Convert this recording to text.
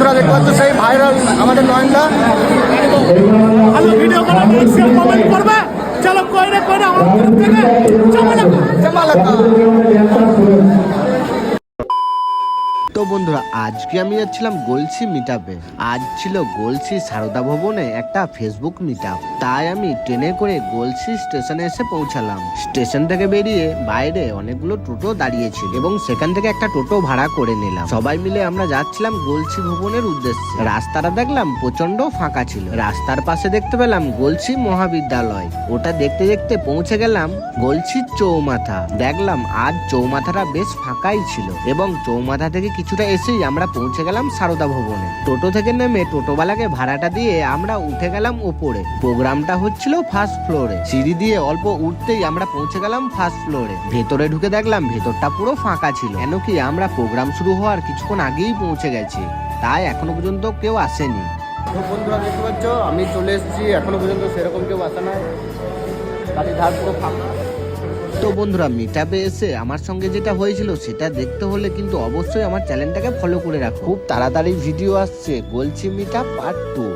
বন্ধুরা দেখতে পাচ্ছ সেই ভাইরাল আমাদের নয়নদা। ভালো ভিডিও করে কমেন্ট করবে। চলো কইরে কইরে আমার তরফ থেকে জামালাকা। তো বন্ধুরা আজকে আমি যাচ্ছিলাম গলসি মিটআপে। আজ ছিল গলসি সারদা ভবনে একটা ফেসবুক মিটআপ। তাই আমি ট্রেনে করে গলসি স্টেশনে এসে পৌঁছালাম। স্টেশন থেকে বেরিয়ে বাইরে অনেকগুলো টোটো দাঁড়িয়েছিল এবং সেখান থেকে একটা টোটো ভাড়া করে নিলাম। সবাই মিলে আমরা যাচ্ছিলাম গলসি ভবনের উদ্দেশ্যে। রাস্তাটা দেখলাম প্রচন্ড ফাঁকা ছিল। রাস্তার পাশে দেখতে পেলাম গলসি মহাবিদ্যালয়। ওটা দেখতে দেখতে পৌঁছে গেলাম গলসি চৌমাথা। দেখলাম আজ চৌমাথাটা বেশ ফাঁকাই ছিল এবং চৌমাথা থেকে কিছুটা এসেই আমরা পৌঁছে গেলাম সারদা ভবনে। টোটো থেকে নেমে টোটোওয়ালাকে ভাড়াটা দিয়ে আমরা উঠে গেলাম ওপরে। প্রোগ্রামটা হচ্ছিল ফার্স্ট ফ্লোরে। সিঁড়ি দিয়ে অল্প উঠতেই আমরা পৌঁছে গেলাম ফার্স্ট ফ্লোরে। ভেতরে ঢুকে দেখলাম ভেতরটা পুরো ফাঁকা ছিল, কেন কি আমরা প্রোগ্রাম শুরু হওয়ার কিছুক্ষণ আগেই পৌঁছে গেছি, তাই এখনো পর্যন্ত কেউ আসেনি। তো বন্ধুরা দেখতে পাচ্ছ আমি চলে এসেছি, এখনো পর্যন্ত সেরকম কেউ আসে না, গাড়ি ধার পুরো ফাঁকা। তো বন্ধুরা মিটআপে এসে আমার সঙ্গে যেটা হয়েছিল সেটা দেখতে হলে কিন্তু অবশ্যই আমার চ্যানেলটাকে ফলো করে রাখো। খুব তাড়াতাড়ি ভিডিও আসছে গলসি মিটআপ পার্ট 2।